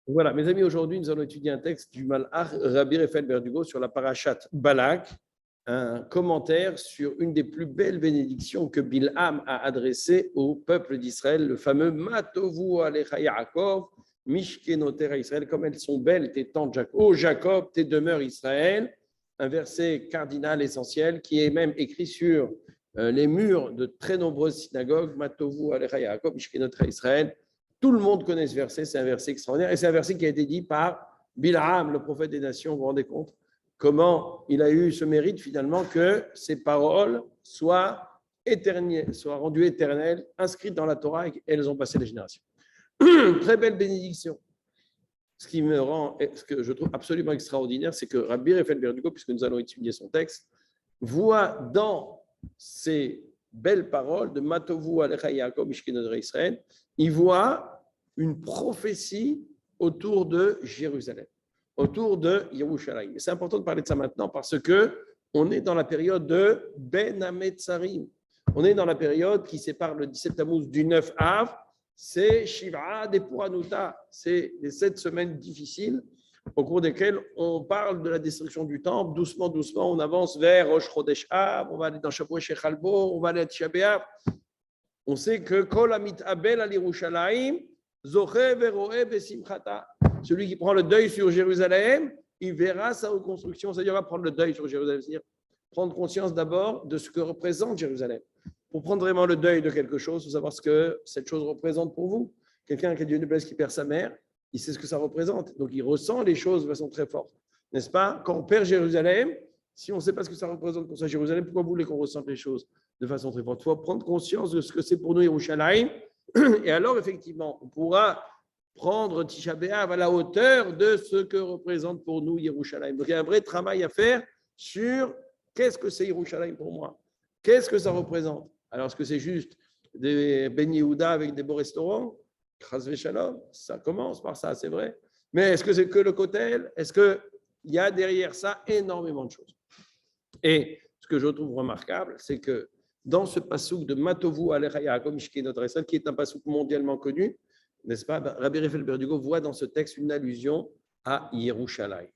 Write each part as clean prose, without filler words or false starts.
Voilà, mes amis, aujourd'hui, nous allons étudier un texte du Malach Rabbi Raphaël Verdugo sur la parashat Balak, un commentaire sur une des plus belles bénédictions que Bilham a adressées au peuple d'Israël, le fameux Matovu Alecha Yaakov, Mishkenotera Israël, comme elles sont belles tes tentes Jacob, ô Jacob, tes demeures Israël, un verset cardinal essentiel qui est même écrit sur les murs de très nombreuses synagogues, Matovu Alecha Yaakov, Mishkenotera Israël. Tout le monde connaît ce verset, c'est un verset extraordinaire et c'est un verset qui a été dit par Bilham, le prophète des nations. Vous vous rendez compte comment il a eu ce mérite finalement que ses paroles soient éternelles, soient rendues éternelles, inscrites dans la Torah et elles ont passé les générations. Très belle bénédiction. Ce qui me rend, ce que je trouve absolument extraordinaire, c'est que Rabbi Raphaël Verdugo, puisque nous allons étudier son texte, voit dans ces belles paroles de Matovu Alecha Yaakov Mishkenotera Israël, il voit une prophétie autour de Jérusalem, autour de Yerushalayim. C'est important de parler de ça maintenant parce qu'on est dans la période de Ben Hametzarim. On est dans la période qui sépare le 17 Tammuz du 9 Av. C'est Shiva de Puranuta. C'est les 7 semaines difficiles au cours desquelles on parle de la destruction du temple. Doucement, doucement, on avance vers Rosh Chodesh Av, on va aller dans Shavuot Shechalbo, on va aller à Tisha B'Av. On sait que Kol Amit Abel al Yerushalayim, Zoche Veroe Besimchata. Celui qui prend le deuil sur Jérusalem, il verra sa reconstruction. C'est-à-dire, on va prendre le deuil sur Jérusalem, c'est-à-dire prendre conscience d'abord de ce que représente Jérusalem. Pour prendre vraiment le deuil de quelque chose, il faut savoir ce que cette chose représente pour vous. Quelqu'un qui a Dieu ne plaise, qui perd sa mère, il sait ce que ça représente. Donc, il ressent les choses de façon très forte. N'est-ce pas? Quand on perd Jérusalem, si on ne sait pas ce que ça représente pour ça, Jérusalem, pourquoi vous voulez qu'on ressente les choses de façon très forte? Il faut prendre conscience de ce que c'est pour nous, Yerushalayim. Et alors, effectivement, on pourra prendre Tisha B'Av à la hauteur de ce que représente pour nous Yerushalayim. Donc, il y a un vrai travail à faire sur qu'est-ce que c'est Yerushalayim pour moi? Qu'est-ce que ça représente? Alors, est-ce que c'est juste des Ben Yehuda avec des beaux restaurants? Chas v'shalom, ça commence par ça, c'est vrai. Mais est-ce que c'est que le kotel? Est-ce qu'il y a derrière ça énormément de choses? Et ce que je trouve remarquable, c'est que dans ce passouk de Matovu Alecha Yaakov Mishkenotera Israël, qui est un passouk mondialement connu, n'est-ce pas? Rabbi Raphaël Verdugo voit dans ce texte une allusion à Yerushalayim.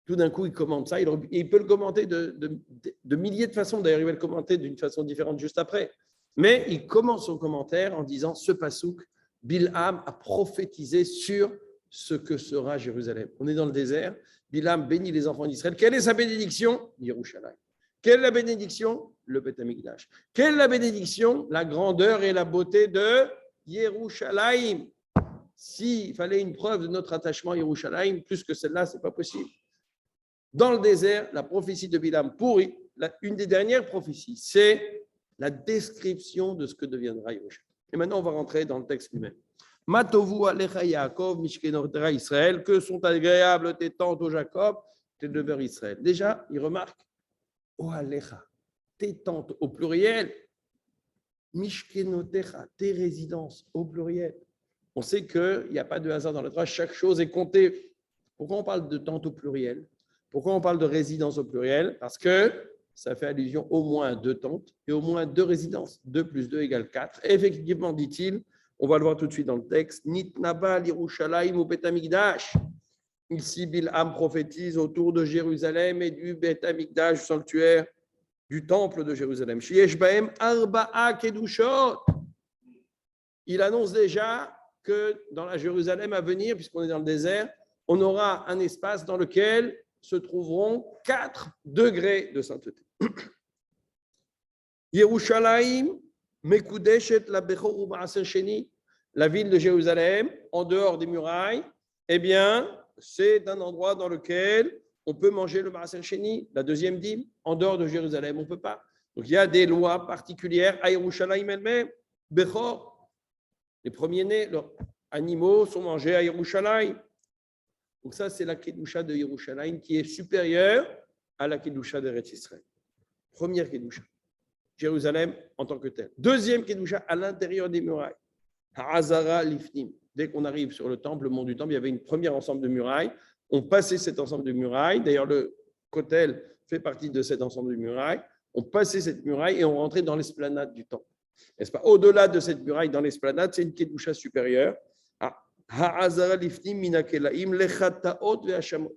Tout d'un coup, il commente ça. Il peut le commenter de milliers de façons. D'ailleurs, il va le commenter d'une façon différente juste après. Mais il commence son commentaire en disant ce passouk, Bilham a prophétisé sur ce que sera Jérusalem. On est dans le désert. Bilham bénit les enfants d'Israël. Quelle est sa bénédiction? Yerushalayim. Quelle est la bénédiction? Le Beth Amikdash. Quelle est la bénédiction? La grandeur et la beauté de Yerushalayim. S'il fallait une preuve de notre attachement à Yerushalayim, plus que celle-là, ce n'est pas possible. Dans le désert, la prophétie de Bilham pourri, une des dernières prophéties, c'est la description de ce que deviendra Yerushalayim. Et maintenant, on va rentrer dans le texte lui-même. Matovu Alecha Yaakov, Mishkenotera Israël, que sont agréables tes tentes, ô Jacob, tes demeures Israël. Déjà, il remarque, ô Alecha, tes tentes au pluriel, Mishkenotera, tes résidences au pluriel. On sait qu'il n'y a pas de hasard dans la Torah, chaque chose est comptée. Pourquoi on parle de tentes au pluriel? Pourquoi on parle de résidence au pluriel? Parce que ça fait allusion au moins à 2 tentes et au moins 2 résidences. 2 plus 2 égale 4. Et effectivement, dit-il, on va le voir tout de suite dans le texte, Nitnabal Yerushalayim ou Bet Amikdash. Ici, Bilham prophétise autour de Jérusalem et du Bet Amikdash, sanctuaire du temple de Jérusalem. Sheyesh Bahem Arba'a Kedushot. Il annonce déjà que dans la Jérusalem à venir, puisqu'on est dans le désert, on aura un espace dans lequel se trouveront 4 degrés de sainteté. Yerushalayim, Mekudeshet la Bechor u'Ma'aser Sheni, la ville de Jérusalem, en dehors des murailles, eh bien, c'est un endroit dans lequel on peut manger le Ma'aser Sheni, la deuxième dîme, en dehors de Jérusalem, on ne peut pas. Donc, il y a des lois particulières à Yerushalayim elle-même. Bechor, les premiers-nés, leurs animaux sont mangés à Yerushalayim. Donc ça, c'est la Kedusha de Yerushalayim qui est supérieure à la Kedusha d'Eretz Israël. Première Kedusha, Jérusalem en tant que telle. Deuxième Kedusha, à l'intérieur des murailles. Ha'azara Lifnim. Dès qu'on arrive sur le temple, le mont du temple, il y avait une première ensemble de murailles. On passait cet ensemble de murailles. D'ailleurs, le Kotel fait partie de cet ensemble de murailles. On passait cette muraille et on rentrait dans l'esplanade du temple. N'est-ce pas? Au-delà de cette muraille, dans l'esplanade, c'est une Kedusha supérieure. Ha'azara lifnim minakelaim lechataot ve'ashamot.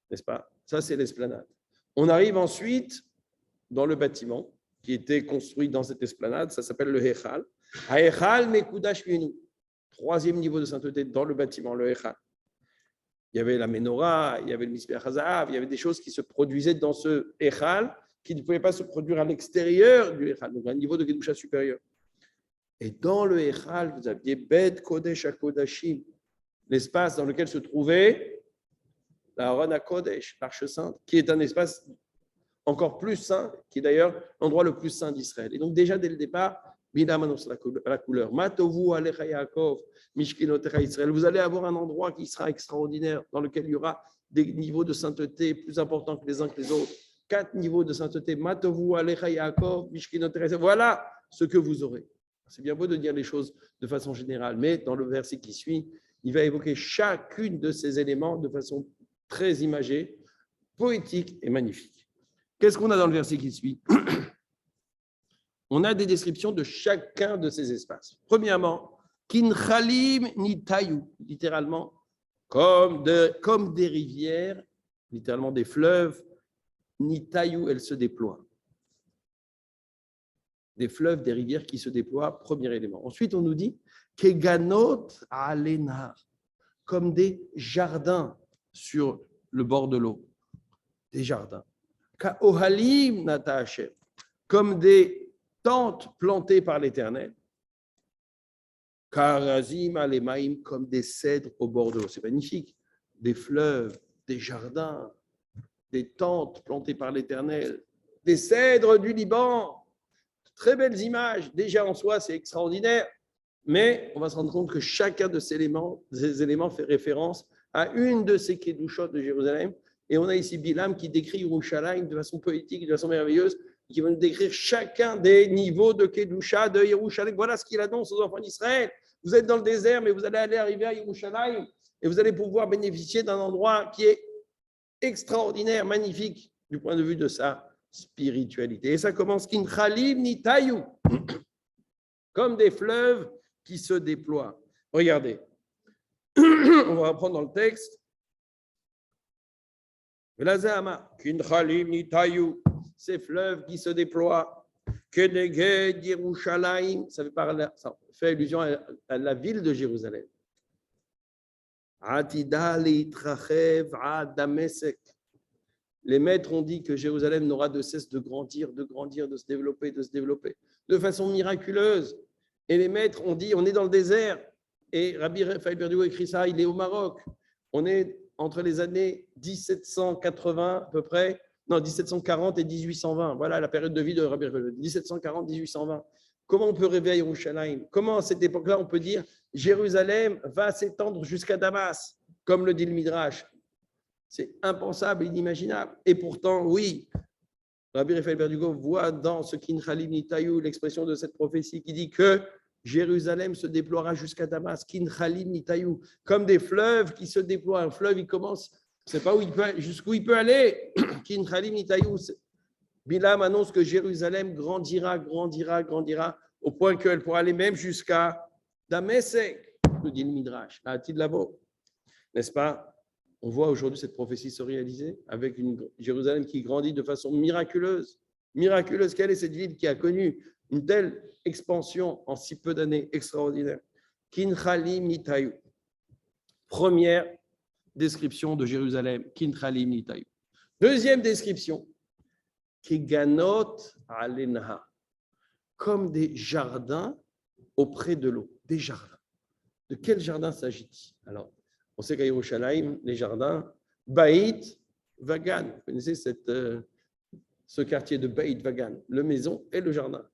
N'est-ce pas? Ça, c'est l'esplanade. On arrive ensuite dans le bâtiment qui était construit dans cette esplanade. Ça s'appelle le Hechal. Ha'echal mekudash minu. Troisième niveau de sainteté dans le bâtiment, le Hechal. Il y avait la menorah, il y avait le misbeach hazahav, il y avait des choses qui se produisaient dans ce Hechal qui ne pouvaient pas se produire à l'extérieur du Hechal, donc à un niveau de Kedusha supérieur. Et dans le Hechal, vous aviez Bet Kodesh HaKodashim, l'espace dans lequel se trouvait la Aron HaKodesh, l'Arche Sainte, qui est un espace encore plus saint, qui est d'ailleurs l'endroit le plus saint d'Israël. Et donc déjà dès le départ, Bilam annonce la couleur. Matovu Alecha Yaakov, Mishkinotecha Israël. Vous allez avoir un endroit qui sera extraordinaire, dans lequel il y aura des niveaux de sainteté plus importants que les uns que les autres. 4 niveaux de sainteté. Matovu Alecha Yaakov, Mishkinotecha Israël. Voilà ce que vous aurez. C'est bien beau de dire les choses de façon générale, mais dans le verset qui suit, il va évoquer chacune de ces éléments de façon très imagée, poétique et magnifique. Qu'est-ce qu'on a dans le verset qui suit? On a des descriptions de chacun de ces espaces. Premièrement, Kinchalim Nitayu, littéralement, comme des rivières, littéralement des fleuves, Nitayu, elles se déploient. Des fleuves, des rivières qui se déploient, premier élément. Ensuite, on nous dit Keganot Alenar, comme des jardins sur le bord de l'eau. Des jardins. Kaohalim Nata Hashem, comme des tentes plantées par l'Éternel. Karazim Alemaim, comme des cèdres au bord de l'eau. C'est magnifique. Des fleuves, des jardins, des tentes plantées par l'Éternel, des cèdres du Liban. Très belles images. Déjà en soi, c'est extraordinaire. Mais on va se rendre compte que chacun de ces éléments fait référence à une de ces Kedushot de Jérusalem. Et on a ici Bilam qui décrit Yerushalayim de façon poétique, de façon merveilleuse, qui va nous décrire chacun des niveaux de Kedusha de Yerushalayim. Voilà ce qu'il annonce aux enfants d'Israël. Vous êtes dans le désert, mais vous allez arriver à Yerushalayim et vous allez pouvoir bénéficier d'un endroit qui est extraordinaire, magnifique du point de vue de sa spiritualité. Et ça commence Kinchalim Nitayu, comme des fleuves qui se déploient. Regardez, on va reprendre dans le texte. Kinchalim Nitayu, ces fleuves qui se déploient. Keneged Yerushalayim, ça fait allusion à la ville de Jérusalem. Atida litrachev ad Damesek. Les maîtres ont dit que Jérusalem n'aura de cesse de grandir, de se développer, de façon miraculeuse. Et les maîtres ont dit, on est dans le désert. Et Rabbi Raphaël Berdugo écrit ça, il est au Maroc. On est entre les années 1780 à peu près, non, 1740 et 1820. Voilà la période de vie de Rabbi Raphaël, 1740-1820. Comment on peut rêver à Yerushalayim? Comment à cette époque-là on peut dire Jérusalem va s'étendre jusqu'à Damas, comme le dit le Midrash? C'est impensable, inimaginable. Et pourtant, oui, Rabbi Raphaël Berdugo voit dans ce Kinchalim Nitayu l'expression de cette prophétie qui dit que Jérusalem se déploiera jusqu'à Damas, Kinchalim Nitayu, comme des fleuves qui se déploient. Un fleuve, il commence, je ne sais pas jusqu'où il peut aller. Kinchalim Nitayu. Bilam annonce que Jérusalem grandira au point qu'elle pourra aller même jusqu'à Damesek, nous dit le Midrash, à Tidlavo. N'est-ce pas? On voit aujourd'hui cette prophétie se réaliser avec une Jérusalem qui grandit de façon miraculeuse. Miraculeuse, quelle est cette ville qui a connu une telle expansion en si peu d'années extraordinaire? Kinchalim Nitayu. Première description de Jérusalem, Kinchalim Nitayu. Deuxième description, Keganot Alenaha, comme des jardins auprès de l'eau, des jardins. De quel jardin s'agit-il? Alors, on sait qu'à Yerushalayim, les jardins, Baït Vagan, vous connaissez ce quartier de Baït Vagan, le maison et le jardin.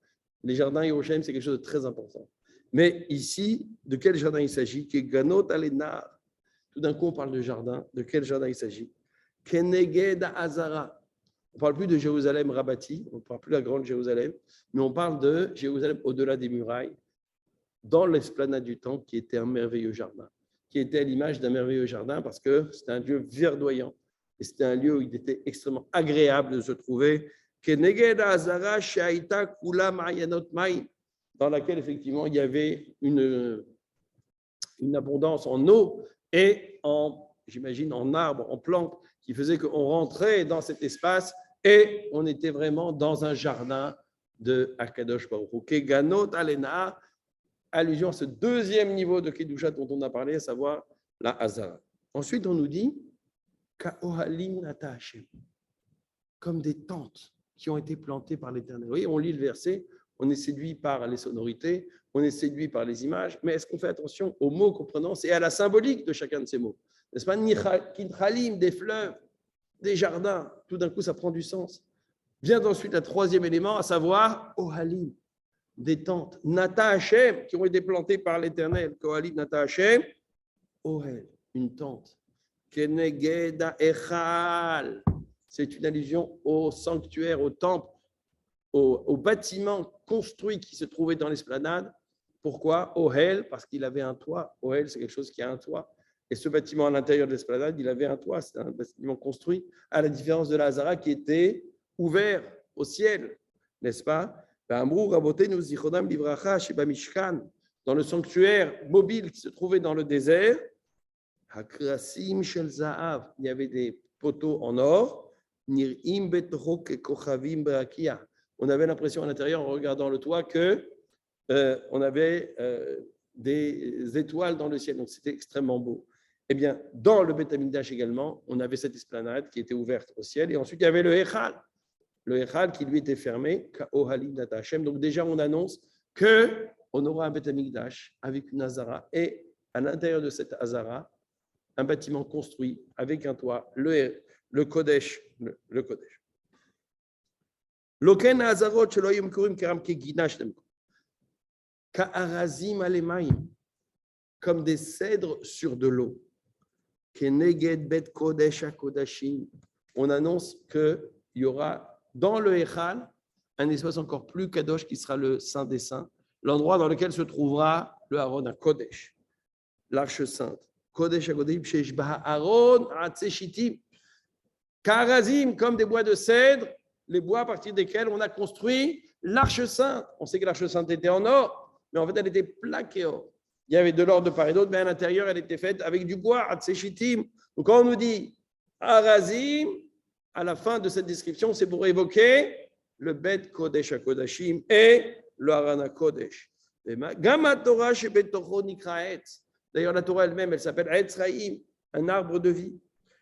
Les jardins à Yerushalayim, c'est quelque chose de très important. Mais ici, de quel jardin il s'agit? Keganot Alenaha. Tout d'un coup, on parle de jardin. De quel jardin il s'agit? Keneged Azara. On ne parle plus de Jérusalem Rabati, on ne parle plus de la grande Jérusalem, mais on parle de Jérusalem au-delà des murailles, dans l'esplanade du temple, qui était un merveilleux jardin, qui était à l'image d'un merveilleux jardin parce que c'était un lieu verdoyant et c'était un lieu où il était extrêmement agréable de se trouver. Dans laquelle effectivement il y avait une une abondance en eau et j'imagine, en arbres, en plantes, qui faisait qu'on rentrait dans cet espace et on était vraiment dans un jardin de Akadosh Baruch Hu. Keganot Alena, allusion à ce deuxième niveau de Kedusha dont on a parlé, à savoir la Hazara. Ensuite, on nous dit Ka'ohalim Nata Hashem, comme des tentes qui ont été plantées par l'Éternel. Oui, on lit le verset, on est séduit par les sonorités, on est séduit par les images, mais est-ce qu'on fait attention aux mots qu'on prononce et à la symbolique de chacun de ces mots? N'est-ce pas? Kinchalim, des fleuves, des jardins, tout d'un coup ça prend du sens. Vient ensuite un troisième élément, à savoir Ohalim, des tentes, Nata Hashem, qui ont été plantées par l'Éternel. Ohalim, Nata Hashem, Ohel, une tente. Kenegeda Echal, c'est une allusion au sanctuaire, au temple, au bâtiment construit qui se trouvait dans l'esplanade. Pourquoi? Ohel, parce qu'il avait un toit. Ohel, c'est quelque chose qui a un toit. Et ce bâtiment à l'intérieur de l'esplanade, il avait un toit. C'est un bâtiment construit, à la différence de la Hazara qui était ouvert au ciel, n'est-ce pas? Dans le sanctuaire mobile qui se trouvait dans le désert, il y avait des poteaux en or. On avait l'impression à l'intérieur, en regardant le toit, que on avait des étoiles dans le ciel. Donc, c'était extrêmement beau. Eh bien, dans le Beth Amikdash également, on avait cette esplanade qui était ouverte au ciel. Et ensuite, il y avait le Echal. Le Echal qui lui était fermé. Donc, déjà, on annonce qu'on aura un Beth Amikdash avec une Hazara. Et à l'intérieur de cette Hazara, un bâtiment construit avec un toit, le Kodesh. Le Kodesh. Loken Hazarot shelo yom kurim karam keginash demko. Ka'arazim alemaim, comme des cèdres sur de l'eau. Keneged bet kodesh hakodashim. On annonce qu'il y aura dans le Echal un espace encore plus kadosh qui sera le Saint des Saints, l'endroit dans lequel se trouvera le Haron à Kodesh, l'Arche Sainte. Kodesh hakodashim sheish baha Haron atzeshitim. Ka'arazim, comme des bois de cèdre, les bois à partir desquels on a construit l'Arche Sainte. On sait que l'Arche Sainte était en or, mais en fait, elle était plaquée or. Il y avait de l'or de part et d'autre, mais à l'intérieur, elle était faite avec du bois, atseshitim. Donc, quand on nous dit Arazim, à la fin de cette description, c'est pour évoquer le Bet Kodesh HaKodashim et le Harana Kodesh. Gama Torah shebetocho nikra etz. D'ailleurs, la Torah elle-même, elle s'appelle Etzraim, un arbre de vie.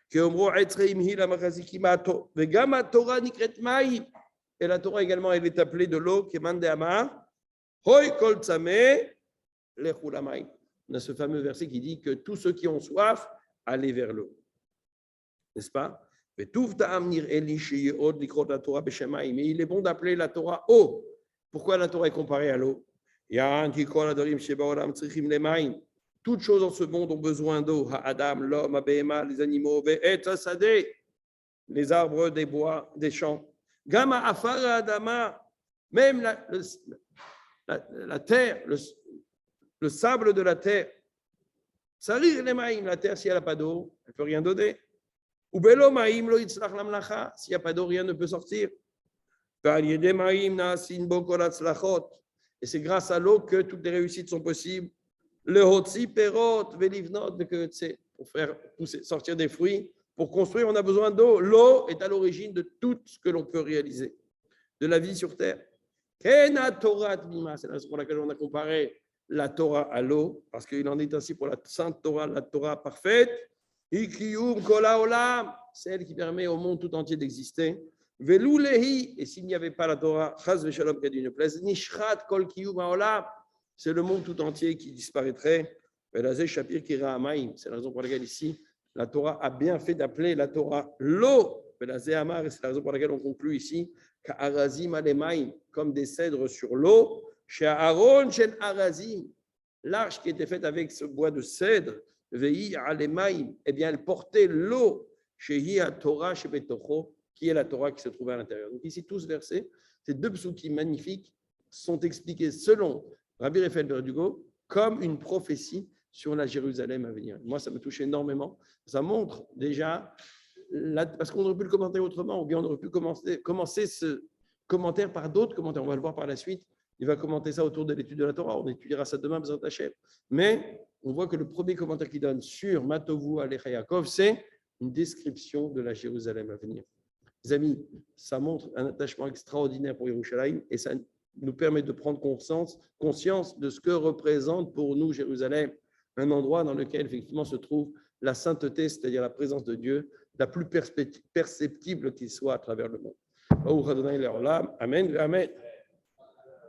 Keomro Etzraim hi la machazikim ato. Vegama Torah nikret maim. Et la Torah également, elle est appelée de l'eau, Keman de Amar. Hoi kol tzameh. On a ce fameux verset qui dit que tous ceux qui ont soif, allez vers l'eau. N'est-ce pas? Mais il est bon d'appeler la Torah eau. Pourquoi la Torah est comparée à l'eau? Toutes choses en ce monde ont besoin d'eau. Adam, l'homme, les animaux, les arbres des bois, des champs. Gama afara adama, même la terre, le sable de la terre. Sarir les maïm, la terre, si elle n'a pas d'eau, elle ne peut rien donner. Ou belo maïm lo yitzlach lamlacha, s'il n'y a pas d'eau, rien ne peut sortir. Et c'est grâce à l'eau que toutes les réussites sont possibles. Le hotzi perot velivnot, pour faire sortir des fruits, pour construire, on a besoin d'eau. L'eau est à l'origine de tout ce que l'on peut réaliser, de la vie sur terre. C'est la raison pour laquelle on a comparé la Torah à l'eau, parce qu'il en est ainsi pour la Sainte Torah, la Torah parfaite, celle qui permet au monde tout entier d'exister. Et s'il n'y avait pas la Torah, c'est le monde tout entier qui disparaîtrait. C'est la raison pour laquelle ici, la Torah a bien fait d'appeler la Torah l'eau. Et c'est la raison pour laquelle on conclut ici, comme des cèdres sur l'eau. Chez Aaron, chez Arazim, l'arche qui était faite avec ce bois de cèdre, eh bien, elle portait l'eau chez Torah, chez Betocho, qui est la Torah qui se trouvait à l'intérieur. Donc ici, tous ces versets, ces deux psukim magnifiques, sont expliqués selon Rabbi Raphaël Verdugo comme une prophétie sur la Jérusalem à venir. Moi, ça me touche énormément. Ça montre déjà, parce qu'on aurait pu le commenter autrement, ou bien on aurait pu commencer ce commentaire par d'autres commentaires. On va le voir par la suite. il va commenter ça autour de l'étude de la Torah. On étudiera ça demain, Bezrat Hashem. Mais on voit que le premier commentaire qu'il donne sur Matovu Alecha Yaakov, c'est une description de la Jérusalem à venir. Les amis, ça montre un attachement extraordinaire pour Yerushalayim et ça nous permet de prendre conscience de ce que représente pour nous Jérusalem, un endroit dans lequel effectivement se trouve la sainteté, c'est-à-dire la présence de Dieu, la plus perceptible qu'il soit à travers le monde. Amen. Amen.